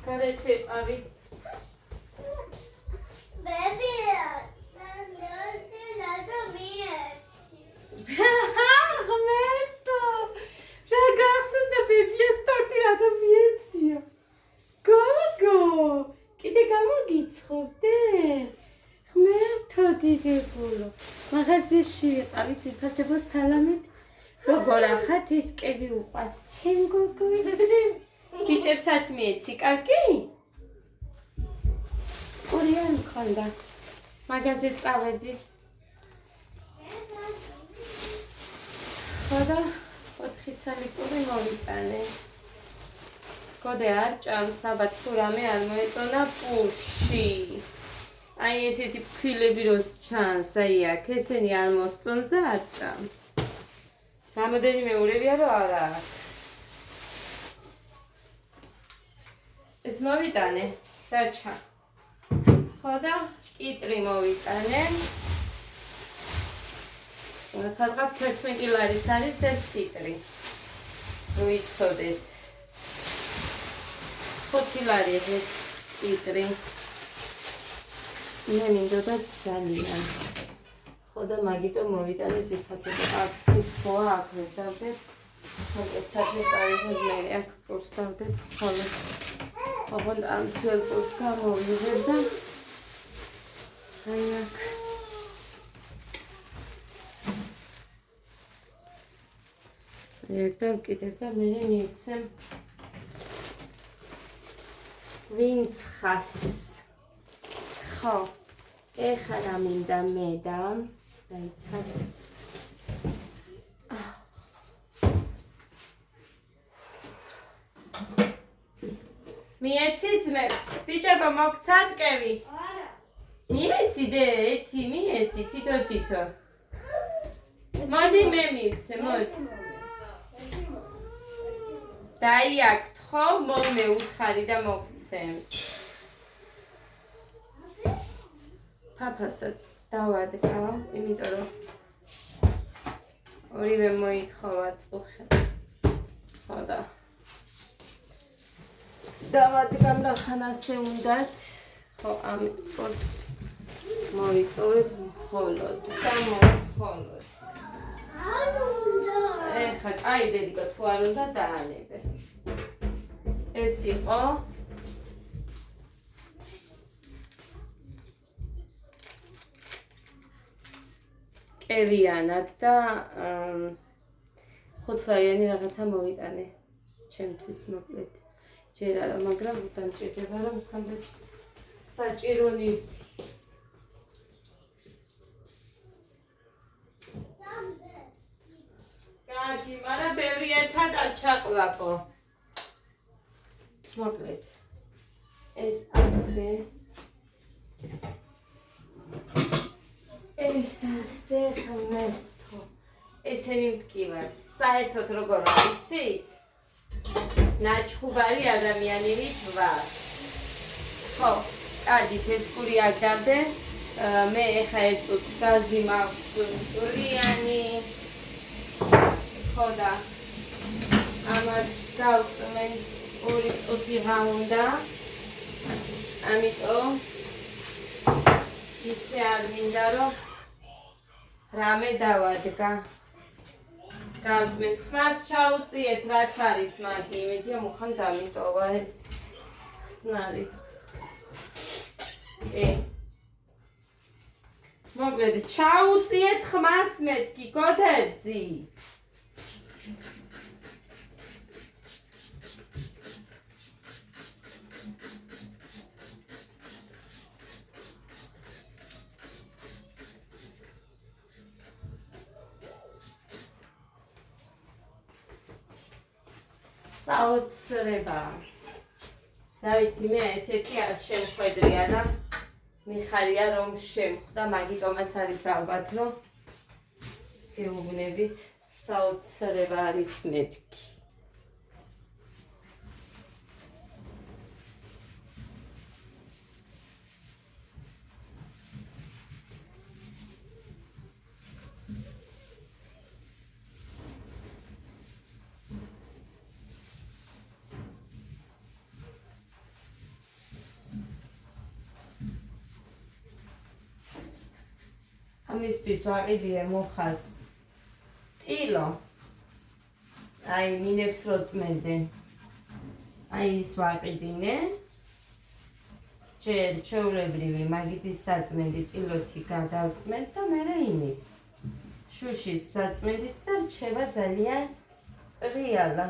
გარეთ ვიყავი. ღმერთო, რა გახსენდა ბებიას ტორტი რატომ მიეცია? გოგო, კიდე გამოგიცხობდე? ღმერთო დიდებულო, მაღაზიაში ვიყავი ძირფასებო სალამით. როგორ ახართ ეს კები უყვას ჩემ გოგოს? ბიჭებსაც მიეცი, კარგი? ორი არ მქონდა. მაღაზიაზე წავედი. ხოდა 4 წელი პური მოვიტანე. გოდე არ ჭამს, აბა თუ რამე არ მოეწონა პურში. აი ესეთი ფქვილები როს ჩანს, აი აქ ესენი არ მოსწონს და არ ჭამს. რამოდენიმე ურევია რომ არა აქვს. ეს მოვიტანე, დარჩა. ხოდა კიტრი მოვიტანე. სადღაც 11 ლარის არის ეს კიტრი. ვიცოდეთ. 5 ლარი ეს კიტრი. მე მინდოდა ძალიან. ხოდა მაგიტო მოვიტანე ძირფასები აკსი ხო აქ ვეძავდებ. ხოდა სადმე წავიდე მე აქ პურს დავდებ ხოლმე. ოღონდ ამ ძველ პურს გამოვიღებ და აი აქ ერთად ვკიდებ და მე მივცემ ვინც ხას. ხო, ეხლა რა მინდა მე და დაიცად. მიეცი ძმებს, ბიჭებო მოგცათ კევი? არა. მიეცი დე, ეთი მიეცი, თითო. მოდი მე მივცე, მოდი. დაიაკთ ხო, მომე უთხარი და მოგცემ. ფაფასაც დავადგა, იმიტომ რომ ორივე მოითხოვა წუხე. ხოდა დავადგამ რა ხანასე უნდათ. ხო, ამ პორს მოვიტოვებ მხოლოდ და მხოლოდ. არ უნდა. ეხლა აი დედიკო თუ არ უნდა დაანებე. ეს იყო კევიანად და 5 ლარიანი რაღაცა მოვიტანე ჩემთვის მოკლედ. ჯერ არა, მაგრამ დამჭირდება რომ მქონდეს საჭირო ნივთი. კარგი, მაგრამ ბევრი ერთად არ ჩაყლაპო. მოკლედ. ეს ასე. ეს ასე ღმერთო. ესენი მტკივა საერთოდ როგორ ვიცით? ნაჩხუბარი ადამიანივით ვარ. ხო, კარგით ეს პური აქ დავდე. მე ეხა ეწუთ გაზი მაქვს პურიანი. ხო და ამას გავწმენ ორი წუთი გაუნდა. ამიტომ ისე არ მინდა რომ რამე დავადგა. გავწმენთ ხმას ჩაუწიეთ რაც არის მაგი, იმედია მუხან დამიტოვა ეს ხსნარი. მოკლედ ჩაუწიეთ ხმას მეთქი გოდერძი. საოცრება. რა ვიცი მე ესეთი არ შემხვედრია და მიხარია რომ შემხვდა, მაგიტომაც არის ალბათ რომ გეუბნებით საოცრება არის მეთქი. ღვინისთვის ვაყიდიე მუხას ტილო. აი მინებს რო წმენდნენ. აი ის ვაყიდინე. ჯერ ჩვეულებრივი მაგიდის საწმენდი ტილოთი გადავწმენთ და მერე იმის. შუშის საწმენდით და რჩება ძალიან რეალა.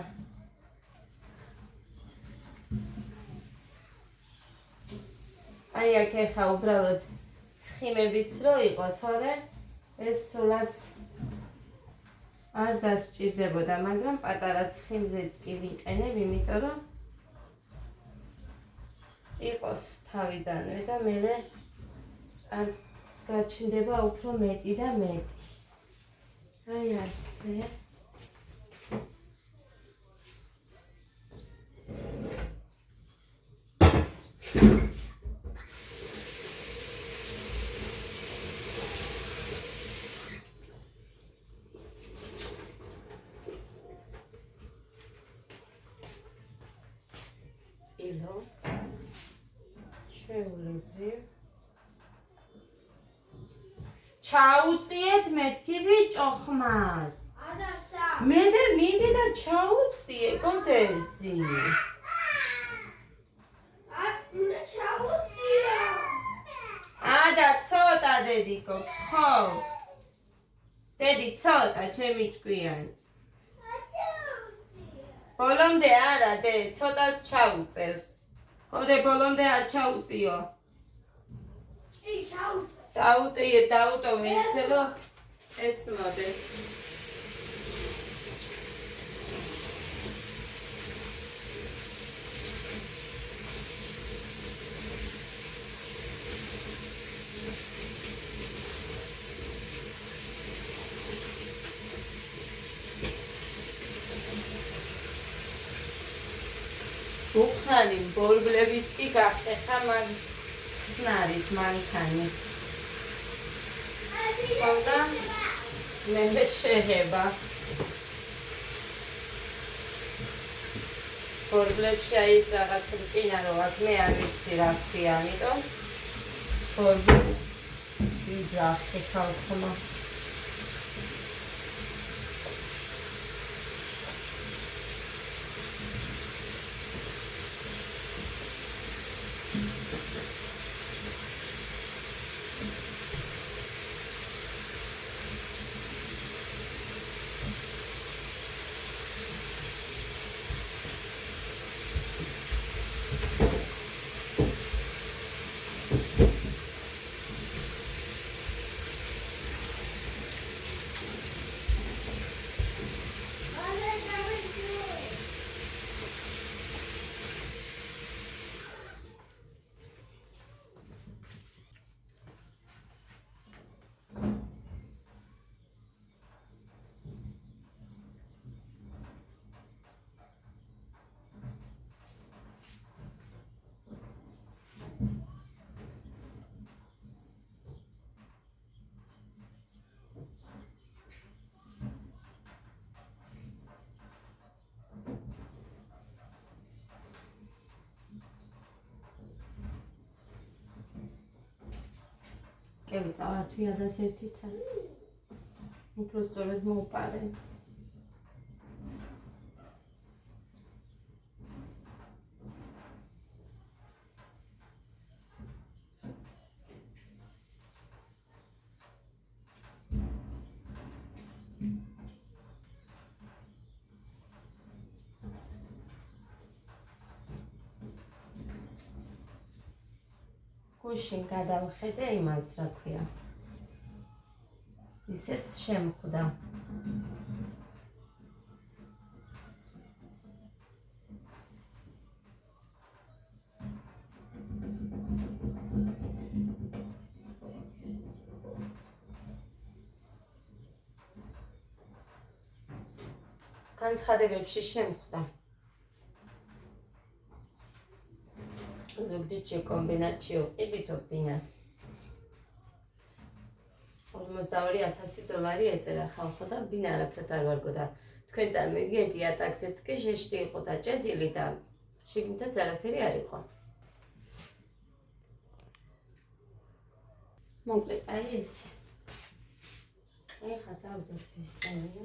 აი აქ ეხა უბრალოდ ცხიმებიც რო იყო, თორე ეს სულაც არ დასჭირდებოდა, მაგრამ პატარა ცხიმზეც კი ვიყენებ, იმიტომ რომ იყოს თავიდანვე და მერე არ გაჩნდება უფრო მეტი და მეტი. აი ასე. ტილო ჩვეულებრივ ჩაუწიეთ მეთქი ბიჭო ხმას. მე და მიდი და ჩაუწიე კონტენცი. უნდა ჩაუწიო. და ცოტა დედიკო, ხო? დედი ცოტა ჩემი ჭკვიანი. ბოლომდე არა დე, ცოტას ჩაუწევს. ხოდე ბოლომდე არ ჩაუწიო. კი, ჩაუწე. დაუტოვე ისე რომ ეს მოდეს. უხანი ბორბლებიც კი გახეხა მაგ ხსნარით მანქანით. ხოდა მე შეհება. ბორბლებში აი ეს რაღაც რკინა რო აქვს, მე არ ვიცი რა ქვია, ამიტომ ბორბლებს ვიძახე ხალხმა. კები წავართვი 101-ცა. უფრო სწორად მოუპარე. გუშინ გადავხედე იმას, რა ქვია. ისეც შემხვდა. განცხადებებში შემხვდა. ზოგჯერ კომბინატში უყიდითო ბინას. $42,000 ეწერა ხალხო და ბინა არაფრად არ ვარგო და თქვენ წარმოვიდგენთ იატაკზეც კი ჟეშტი იყო დაჭედილი და შიგნითაც არაფერი არ იყო. მოკლედ, აი ესე. ეხა დავდოთ ესენი.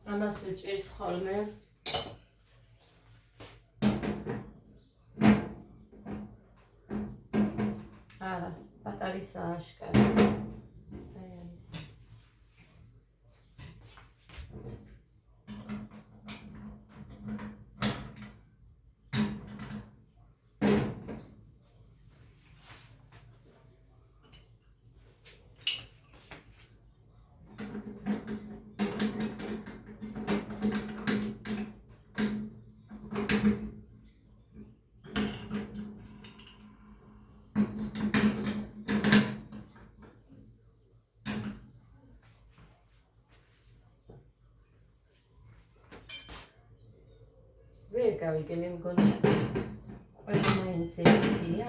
ამას ვიჭირს ხოლმე. არა, პატარისაა აშკარა. აი არის. ვერ გავიგე, მე მგონი ყველა მაინც ერთია.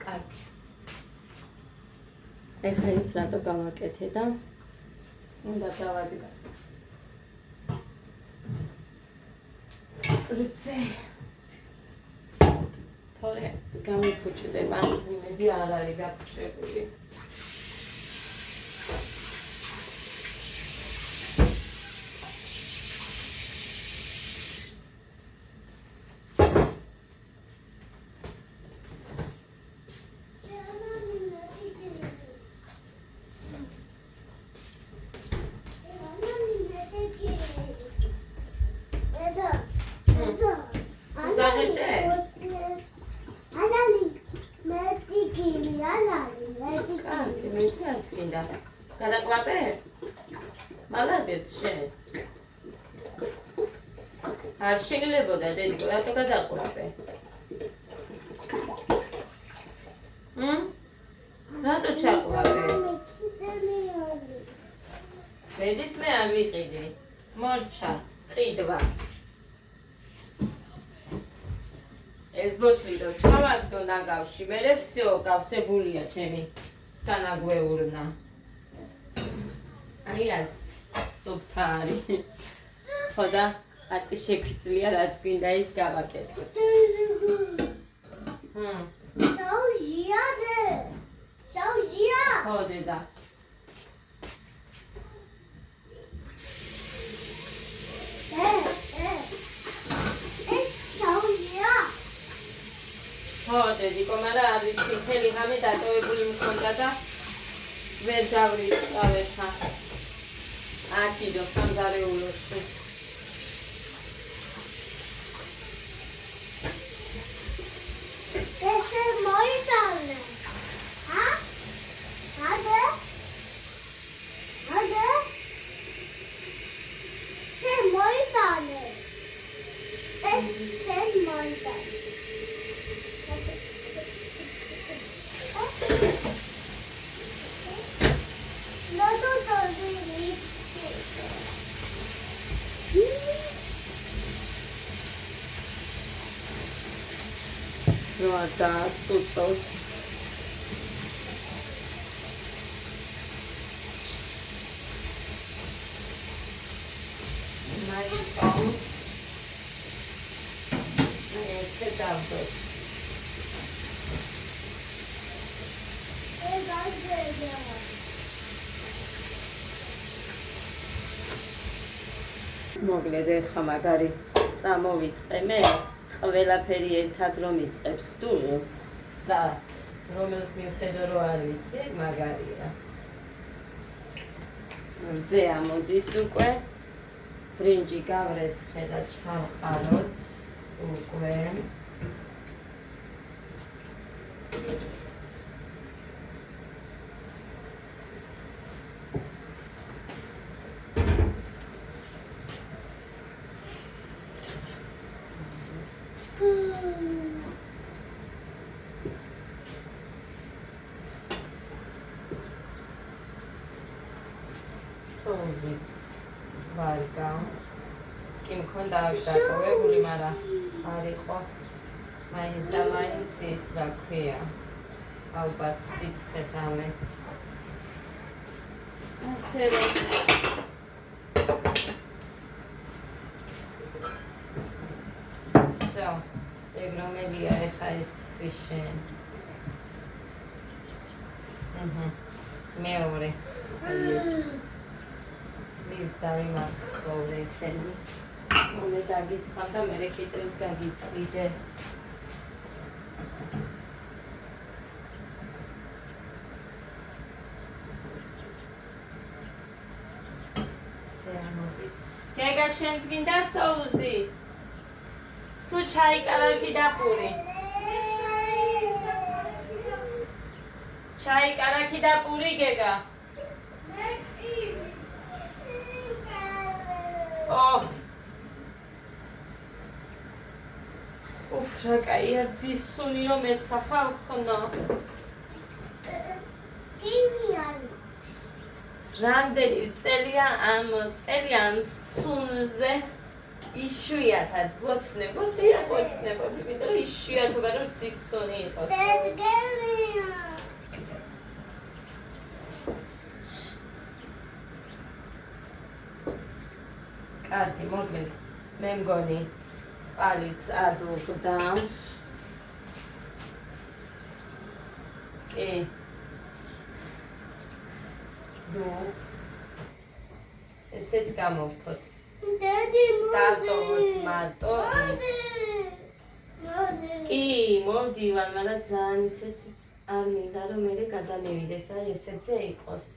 კარგი. ეხლა ის რატო გავაკეთე და უნდა დავადგა. რიცე. თორე გამიფუჭდება, იმედი არ არის გაფუჭებული. გადაყლაპე? მალადეც შენ. არ შეგელებოდა დედიკო, რატო გადაყლაპე? რატო ჩაყლაპე? მედის მე არ ვიყიდი. მორჩა, ყიდვა. ეს ბოთლი რო ჩავაგდო ნაგავში, მერე всё, გავსებულია ჩემი სანაგვეურნა. აი ასეთ სუფთა არის. ხოდა აწი შეგვიძლია რაც გვინდა ის გავაკეთო. Saugia. ხო დედა. ეს saugia. ხო დედიკო, მაგრამ არ ვიცი, მთელი ღამე დატოვებული მქონდა და ვერ დავრიწყავ ხა. აკიდო სამზარეულოში. ესე მოიტანე. Ade? Se moitane. Se moitane. No to vidi. Roda sutos. დავუშვებ. მოკლედ ეხლა მაგარი წამოვიწყე მე, ყველაფერი ერთად რომ იწყებს სტულს და რომელს მივხედო რომ არ ვიცი, მაგარია. რძე ამოდის უკვე, ბრინჯი გავრეცხე და ჩავყაროთ უკვე. სოუზიც ვარგა. კი მქონდა დაკავებული, მაგრამ არ იყო. მაინც და მაინც ის რა ქვია. ალბათ სიცხე დამე. ასე რომ ეგ რომელია ეხა ეს თქვი შენ. მეორე. წლის დავიმახსოვრ ესენი. მოლე დაგისხამ და მერე კიტრის გაგითვლიდე. ზეამობის. გეგა შენს გინდა სოუზი? თუ ჩაიკარაქი და პური. ჩაიკარაქი და პური გეგა. ოჰ. უფ, რა კაია ძისუნი რომ ეცახავ ხნო. რამდენი წელია ამ სუნზე იშვიათად ვოცნებო, დიახ ვოცნებოდი, იმიტომ რომ იშვიათობა რომ ძისუნი იყოს. კარგი, მოკლედ, მე მგონი წყალიც ადუღდა. კი. დუღს. ესეც გამოვთოთ. დავტოვოთ მარტო ის. კი, მოვდივარ, მაგრამ ძალიან ისეთიც არ მინდა, რომ მე გადამივიდეს, აი ესეთზე იყოს.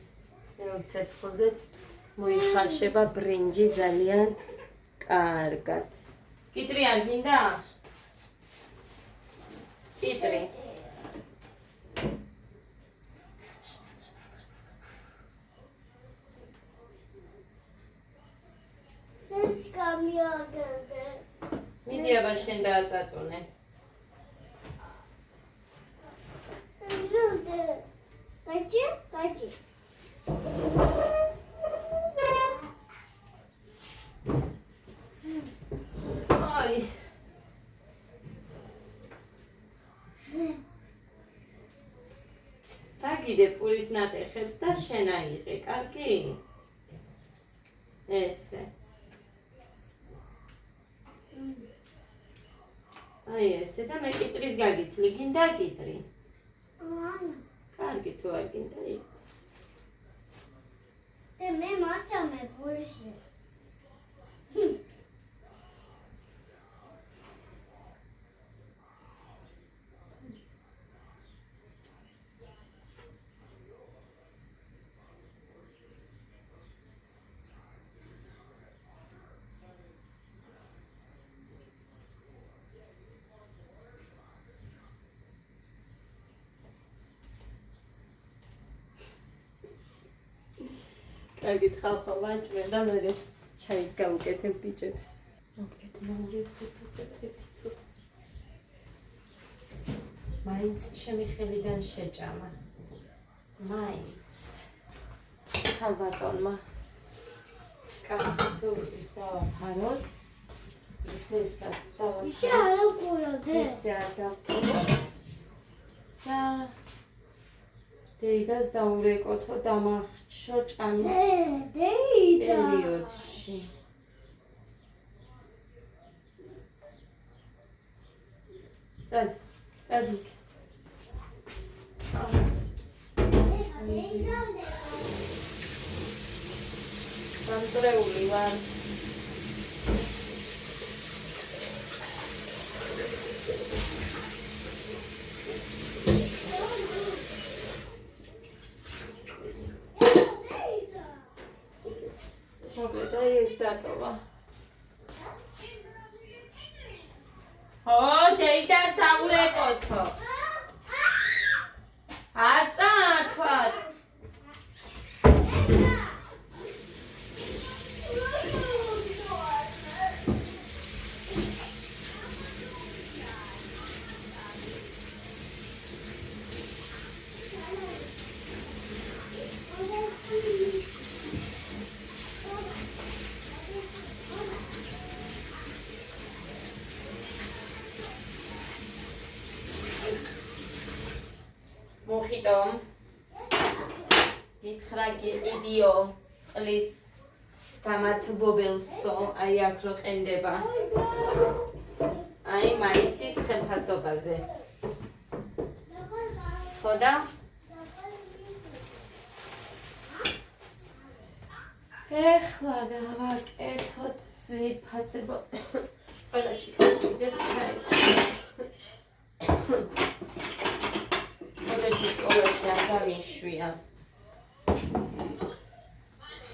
მე ცეცხლზეც მოიხარშება ბრინჯი ძალიან კარგად. კიტრი არ გინდა? კიტრი. მიდი აბა შენ დააწაწუნე. გაჭი. აი. დაგიდე პურის ნატეხებს და შენ აიღე, კარგი? ესე. აი ესე და მე კიტრის გაგითვლი, გინდა კიტრი? კარგი, თუ არ გინდა იყოს. და მე მაჩამე პურში. კარგით ხალხო ვაჭმენ და მე ჩაის გავუკეთებ ბიჭებს. მოკლედ მოურებს უფასებეთი ცუ. მაინც ჩემი ხელიდან შეჭამა. მაინც. ხალბატონმა. კარგი სოუსის დავაფაროთ. წესაც დავაფაროთ. ესე არ დავტოვოთ. და დეიდას დაურეკოთო დამახჩო ჭამის პერიოდში. წად დამწრეული ვარ. მოკლედ აი ეს დატოვა. ო, დეიდა საულეკოთო. აწათვათ. მოხიტომ გითხრა გიყიდიო წყლის გამათბობელსო, აი აქ რო ყენდება, აი მაისის ხელფასობაზე. ხოდა? ეხლა გავაკეთოთ ძვირფასებო. ყველა ჩიქაუჯეს ჩაის. მოდეცი სკოლაში არ გამიშვია.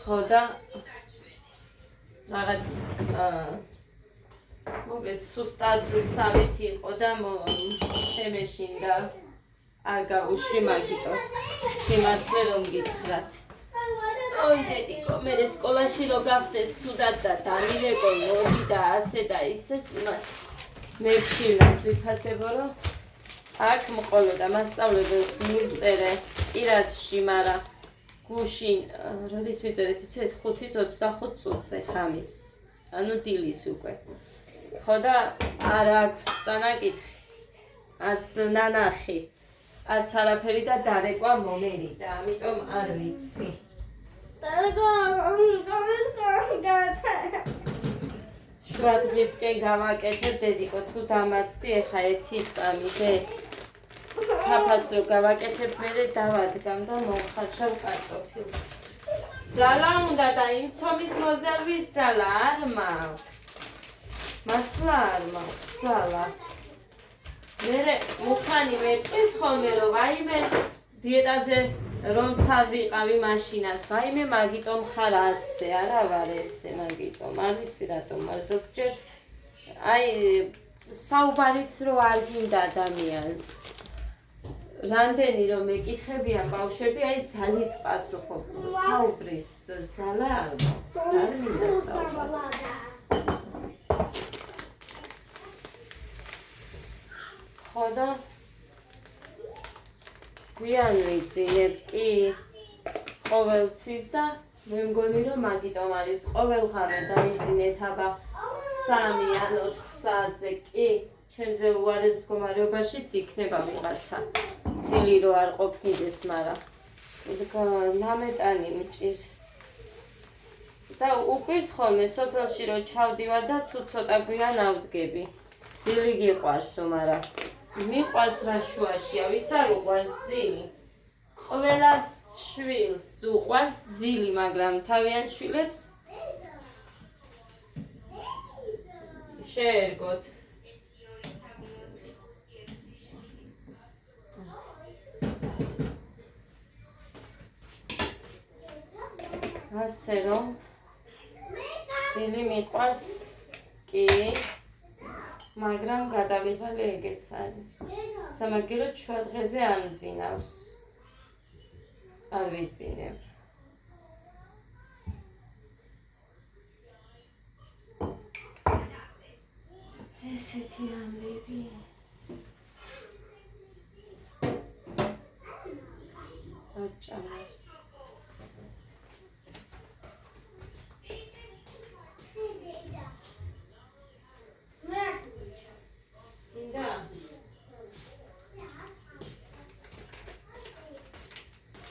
ხოდა რაღაც მოკლედ სუსტად სავითი იყო და შემეშინდა არ გავუშვი მაგიტო სიმართლე რომ გითხრათ. ოი დედიკო, მე სკოლაში რო გახდეს ცუდად და დამირეკო მოდი და ასე და ისეს იმას მე ვჩივნა ძვირფასებო რომ აქ მყოლოდა მასწავლებელს მივწერე პირადში, მაგრამ გუშინ როდის ვიწერეთ იცით 5:25 წუთზე ხამის. ანუ დილის უკვე. ხოდა არ აქვს წანაკითხი. არც ნანახი. არც არაფერი და დარეკვა მომერიდა, ამიტომ არ ვიცი. შუა დღისკენ გავაკეთებ დედიკო, თუ დამაცდი ეხა 1 წამი დე. ფაფას რო გავაკეთებ მერე დავადგამ და მოვხარშავ კარტოფილს. ძალა უნდა და იმ ცომის მოზარვის ძალა არ მაქვს. მართლა არ მაქვს ძალა. მერე მუხანი მეტყვის ხოლმე რომ ვაიმე დიეტაზე რომცა ვიყავი მაშინაც ვაიმე მაგიტომ ხარ ასე, არა ვარ ესე მაგიტომ, არ ვიცი რატომ, მაგრამ ზოგჯერ აი საუბარიც რო არ გინდა ადამიანს. რამდენი რომ ეკითხებიან ბავშვები, აი ძალით პასუხობ. საუბრის ძალა არ მაქვს. არ მინდა საუბარი. ხოდა გვიან ვიწინებ კი ყოველთვის და მე მგონი რომ მაგიტომ არის ყოველხანე დაიძინეთ აბა 3 ან 4 საათზე კი ჩემზე უარეს მდგომარეობაშიც იქნება ვიღაცა. ძილი რო არ ყოფნიდეს, მაგრამ ნამეტანი მჭირს. და უყვირთ ხოლმე სოფელში რო ჩავდივარ და თუ ცოტა გვიან ავდგები. ძილი გიყვარს, მაგრამ მიყვარს რა შუაშია, ვის არ უყვარს ძილი. ყველა შვილს უყვარს ძილი, მაგრამ თავიანთ შვილებს შეერგოთ. ასე რომ ძილი მიყვარს კი, მაგრამ გადავიღალე ეგეც არის. სამაგიეროდ შუა დღეზე არ მძინავს. არ ვიცინებ. ესეთი ამბები. აჭამა.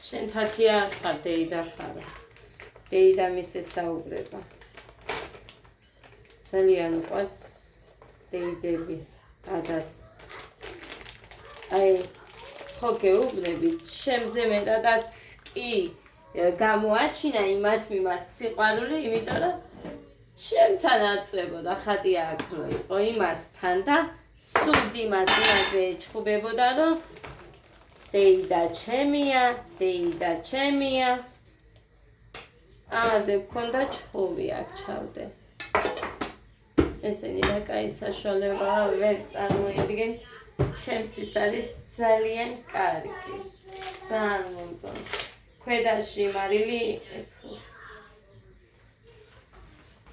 შენ თათი არ ხარ, დეიდა ხარ. დეიდა მისე საუბრება. ძალიან უყვარს დეიდები, ადას. აი ხო გეუბნებით, შემზე მეტადაც კი გამოაჩინა იმათ მიმართ სიყვარული, იმიტომ რომ ჩემთან არ წლებოდა ხატი აქ რო იყო იმასთან და სულ იმაზე ეჩხუბებოდა, რომ დეიდა ჩემია. ამაზე გქონდა ჩხუბი აქ ჩავდე. ესენი რა კაი საშუალება ვერ წარმოიდგენ. ჩემთვის არის ძალიან კარგი. ძალიან მომწონს. ქვედაში მარილი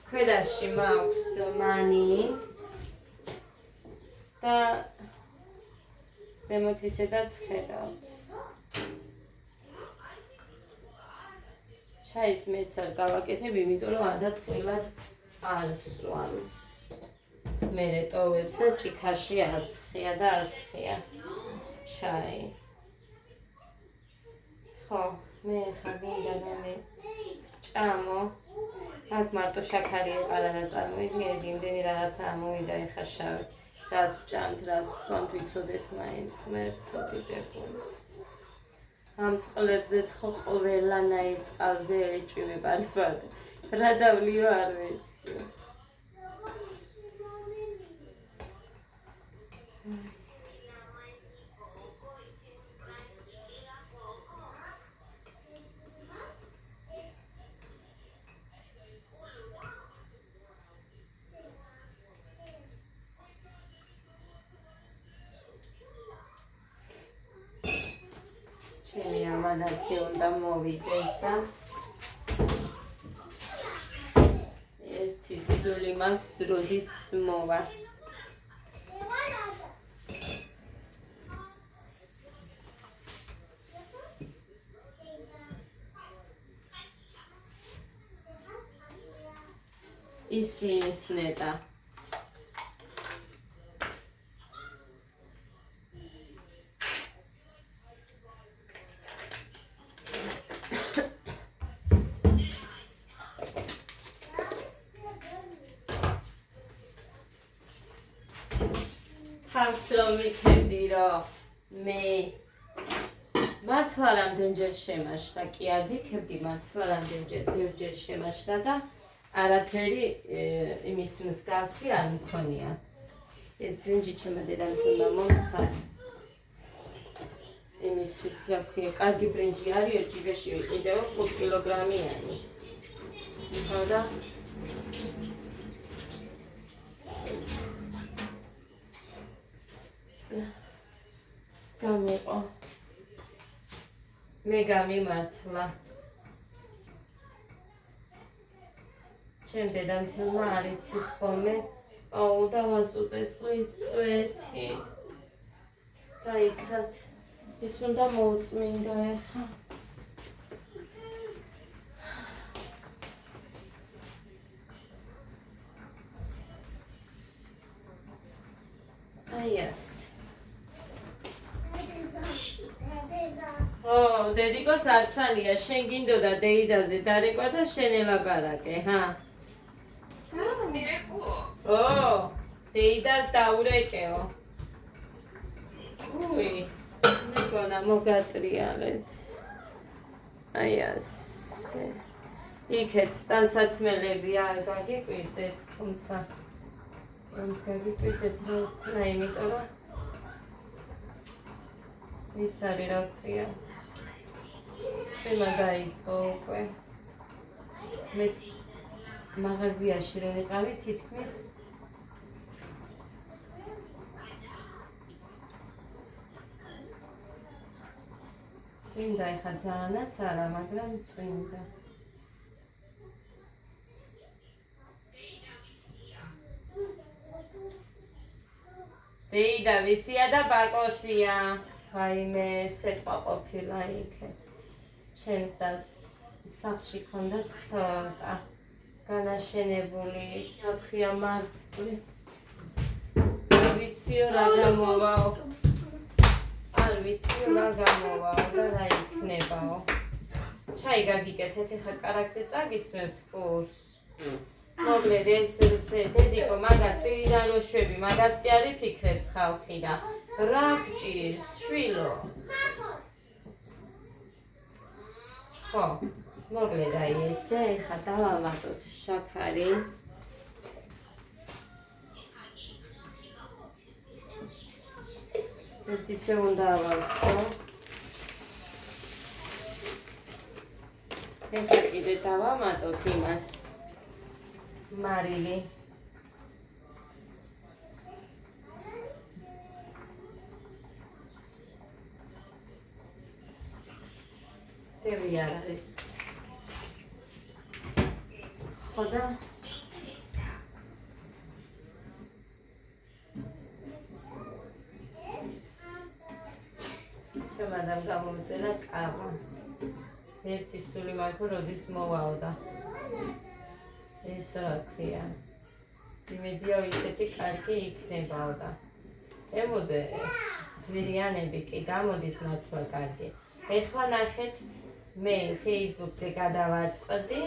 ქვედაში მაქვს მანი და ზემოთ ისედაც ხედავთ. ჩაის მეც არ გავაკეთებ, იმიტომ რომ ადათ-ყველად არ სვამს. მერე ტოვებს და ჭიქაში ასხია და ასხია ჩაი. ხო, მე ხა გინდა რომ მე ჭამო. აქ მარტო შაქარი ეყარა და წარმოიდგინეთ, იმდენი რაღაცა ამოვიდა ეხა შავი. რას ვჭამთ, რას ვსვამთ, ვიცოდეთ მაინც ღმერთო დიდებული. ამ წყლებზეც ხო ყველანაირ წყალზე ეჭვმება ალბათ. რა დავლიო არ ვიცი. ჩემი ამანათი უნდა მოვიდეს და ერთი სული მაქვს როდის მოვა. ისმის ნეტა. თავს რომ ვიქებდი, რომ მე მართლა რამდენჯერ შემაშლა, კი არ ვიქებდი, მართლა რამდენჯერ ბევრჯერ შემაშლა და არაფერი იმის მსგავსი არ მქონია. ეს ბრინჯი ჩემო დედამთილმა მომცა. იმისთვის რა ქვია, კარგი ბრინჯი არისო, ჯიბეში ვიყიდეო 5 კილოგრამიანი. ხო და გამიყო. მე გამიმართლა. ჩემ დედამთილმა არ იცის ხოლმე და ვაწუწე წყლის წვეთი. დაიცათ, ის უნდა მოუწმინდა ეხა. აი ეს. დედიკოს არცანია, შენ გინდოდა დეიდაზე დარეკვა და შენ ელაპარაკე, ჰა? დეიდას დაურეკეო. მეგონა მოგატრიალეთ. აი ასე. იქეთ ტანსაცმელები არ გაგიკვირდეთ, თუმცა რამც გაგიკვირდეთ რა ვქნა, იმიტომ რომ ის არის რა ქვია. წილა დაიწყო უკვე. მეც მაღაზიაში რო ვიყავი, თითქმის წვიმდა, ეხა ძალიანაც არა, მაგრამ წვიმდა. დეიდა ვისია და ბაკოსია. ვაიმე, ესეთვა ყოფილა იქეთ. ჩემს დას სახლში ქონდა ცოტა განაშენებული საქვია მარწყვლი. ვიციო რა გამოვაო. არ ვიციო რა გამოვაო და რა იქნებაო. ჩაი გაგიკეთეთ, ეხლა კარაქზე წაგისმევთ კურს. მოკლედ ეს დედიკო მაგას პირიდან რო შვები, მაგას კი არ იფიქრებს ხალხი და რა გჭირს, შვილო? ხო, მოკლედ აი ესე, ეხლა დავამატოთ შაქარი. ეს ისე უნდა ავავსო. ეხლა კიდე დავამატოთ იმას მარილი. დევი არ არის. ხო და ჩემადამ გამომწერა კავა. ერთი სული მაქვს, როდის მოვაო და ეს რა ქვია. იმედია ისეთი კარგი იქნებაო და ემოზე ძვირიანები კი გამოდის მართლა კარგი. ეხლა ნახეთ მე Facebook-ზე გადავაწყდი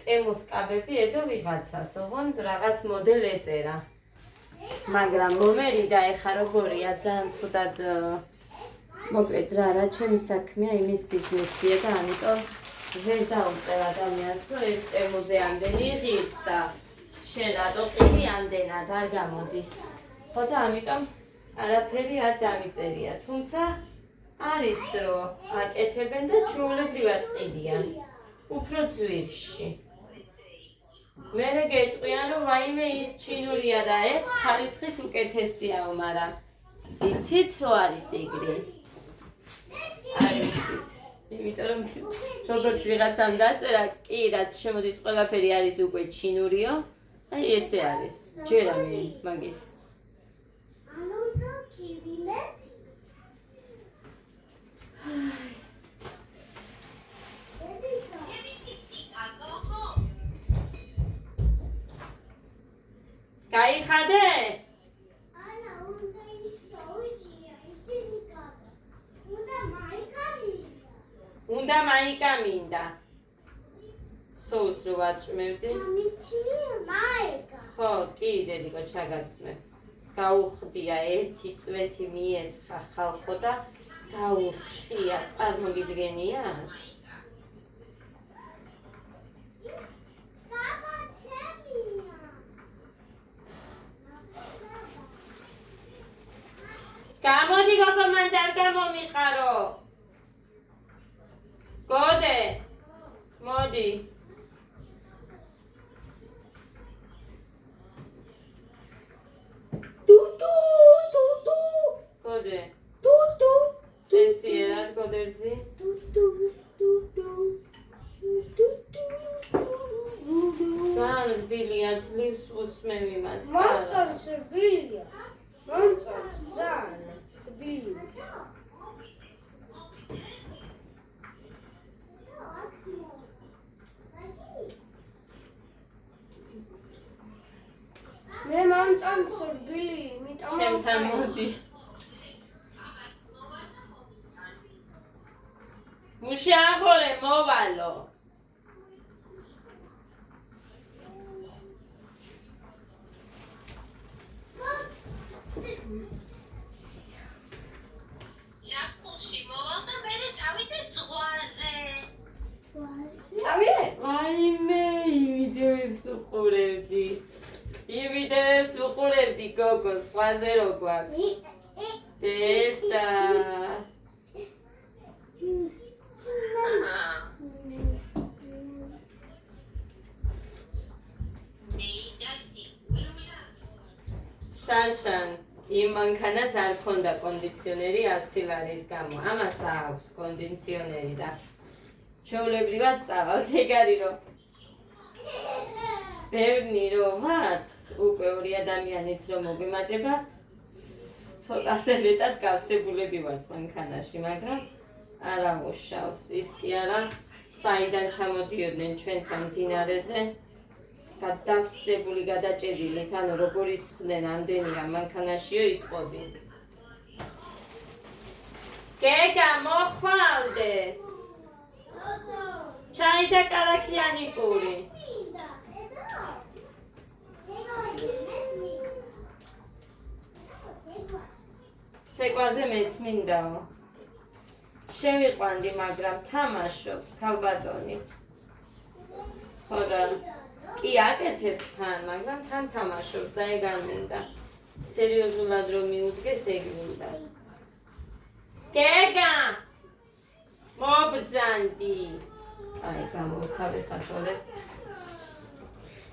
ტემუს კაბები ედო ვიღაცას, ოღონდ რაღაც მოდელ ეწერა. მაგრამ მომერიდა ეხლა როგორია ძალიან ცუდად მოკლედ რა ჩემი საქმეა იმის ბიზნესია და ამიტომ ვერ დაუწევ ადამიანს რომ ერთ ტემუზე ამდენი ღირს და შენ რატო ყიდი ამდენად არ გამოდის. ხო და ამიტომ არაფერი არ დამიწერია, თუმცა არის რომ აკეთებენ და ჩვეულებრივად ყიდიან უფრო ძვირში. მერე გეტყვიან რომ ვაიმე ის ჩინურია და ეს ხალისხით უკეთესიაო, მაგრამ ვიცით რომ არის ეგრე? არ ვიცით. იმიტომ რომ როგორც ვიღაცამ დაწერა, კი რაც შემოდის ყველაფერი არის უკვე ჩინურიო, აი ესე არის. ჯერა მე მაგის. ანუ და კივინე გაიხადე? ანა უნდა ის სოუსია, ისინი გადა. უნდა მაიკა მინდა. უნდა მაიკა მინდა. სოუს რო ვარჭმევდი? სამიცი მაიკა. ხო, კი დედიკო ჩაგაცმე. გაუხდია ერთი წვეთი მიესხა ხალხო და გაუსხია, წარმოგიდგენიათ? გამოდი გოგო მან არ გამომიყარო. გოდე, მოდი. გოდე. წესიერად გოდერძი. ძალიან რბილია, ძლივს უსმევ იმას. მომწონს რბილია. მომწონს ძალიან რბილია. მე მომწონს რბილი, იმიტომ ჩემთან მოდი. მუში ახორე მოვალო. ჟაკუში მოვალ და მერე წავიდე ზღვაზე. წავიდე? ვაიმე, ვიდეოებს უყურებდი. ვიდეოს უყურებდი გოგო, ზღვაზე რო გვაქვს. დედა. შანშან, იმ მანქანას არ ქონდა კონდიციონერი 100 ლარის გამო. ამას აქვს კონდიციონერი და ჩვეულებრივად წავალთ, ეგ არის რომ ბევრი რომ ვართ, უკვე ორი ადამიანიც რომ მოგვემატება, ცოტაზე მეტად გავსებულები ვართ მანქანაში, მაგრამ არა მუშავს. ის კი არა, საიდან ჩამოდიოდნენ ჩვენთან მდინარეზე, გადავსებული, გადაჭედილით, ანუ როგორ ისხდნენ ამდენია მანქანაშიო იტყობი. გეგა, მოხვალდე! ჩაი და კარაქიანი პური. ცეკვაზე მეც მინდაო. შევიყვანდი, მაგრამ თამაშობს ქალბატონი. ხო რა. კი აკეთებს თან, მაგრამ თან თამაშობს, და ეგ არ მინდა. სერიოზულად რომ მიუდგეს, ეგ მინდა. გეგა! მობრძანდი. აი, გამოვთავე ხათოლე.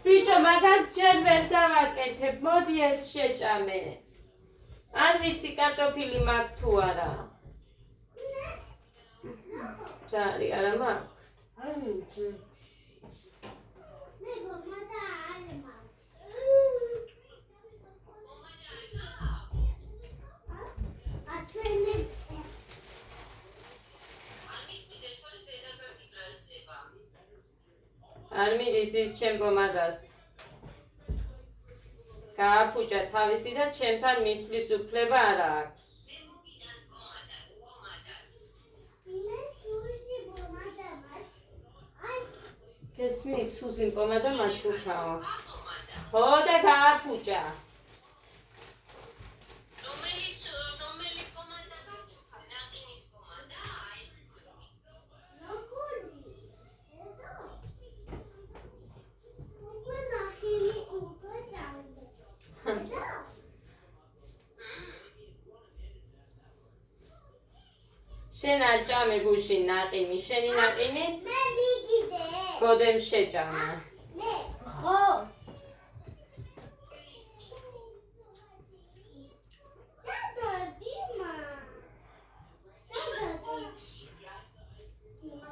ბიჭო, მაგას ჯერ ვერ დავაკეთებ, მოდი ეს შეჭამე. არ ვიცი კარტოფილი მაქვს თუ არა. ჯარი არა მაქვს? არ ვიცი. მე გომადა არ მაქვს. აჩვენე. არ მიდის ის ჩემ გომადას. გააფუჭა თავისი და ჩემთან მისვლის უფლება არ აქვს. გესმით, სუზი პომადა მაჩუქაო. ხო და გააფუჭა. რომელი პომადა გაჩუქა? ნაყინის პომადა? აი ეს. შენ არ ჭამე გუშინ ნაყინი, შენი ნაყინი მე მიგიდე. გოდემ შეჭამა. მე ხო. დიმა. დიმა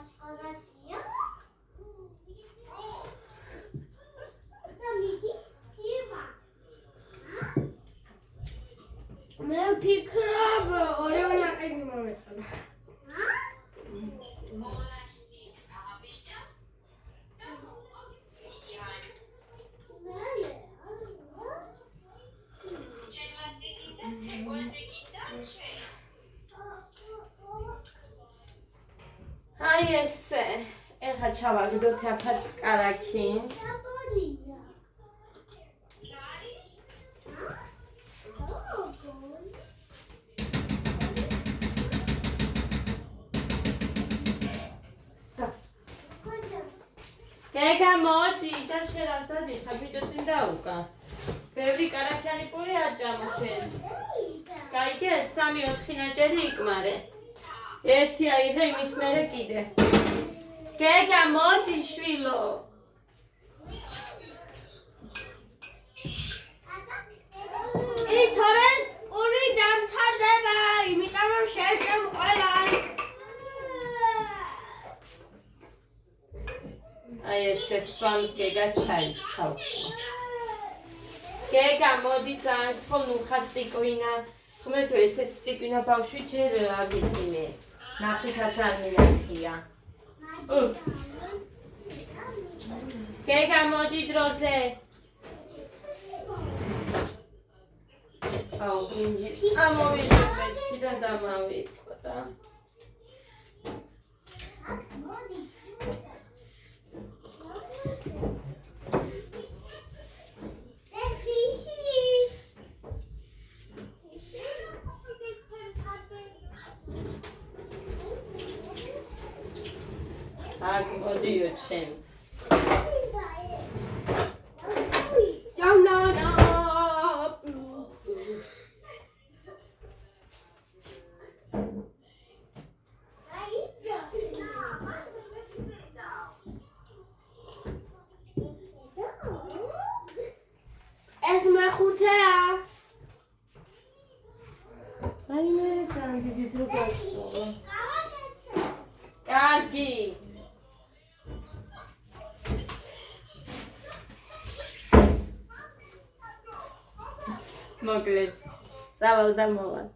სკოლაშია? და მიდის დიმა. მე ვფიქრობ, ორივე ნაყინი მომეწონა. აი ესე, ეხლა ჩავაგდოთ აქაც კარაქი. საბონია. გეგა მოდი და შენ არ დადიხარ, ბიჭო წინ დაუკა. ბევრი კარაქიანი პური არ ჭამო შენ. გაიგე, 3-4 ნაჭერი იკმარე. ერთი აიღე, იმის მერე კიდე. გეგა მოდი შვილო. თორე პური დამთავრდება, იმიტომ რომ შეჭამ ყველას. აი ესე სვამს გეგა ჩაის ხალხი. გეგა მოდი ძალიან თქო ნუ ხარ ციკვინა. ხმეთო ესეთ ციკვინა ბავშვი ჯერ არ ვიცი მე. ნახვითაც არ მინახია. გეგა მოდი დროზე. აუ ბრინჯის. ამოვიდეთ მეთქი და დამავიწყდა. აქ მოდიო ჩემ. ეს მეხუთეა. აი მე ძალიან დიდი დრო გასულა. კარგი. მოკლედ, წავალ და მოვალ.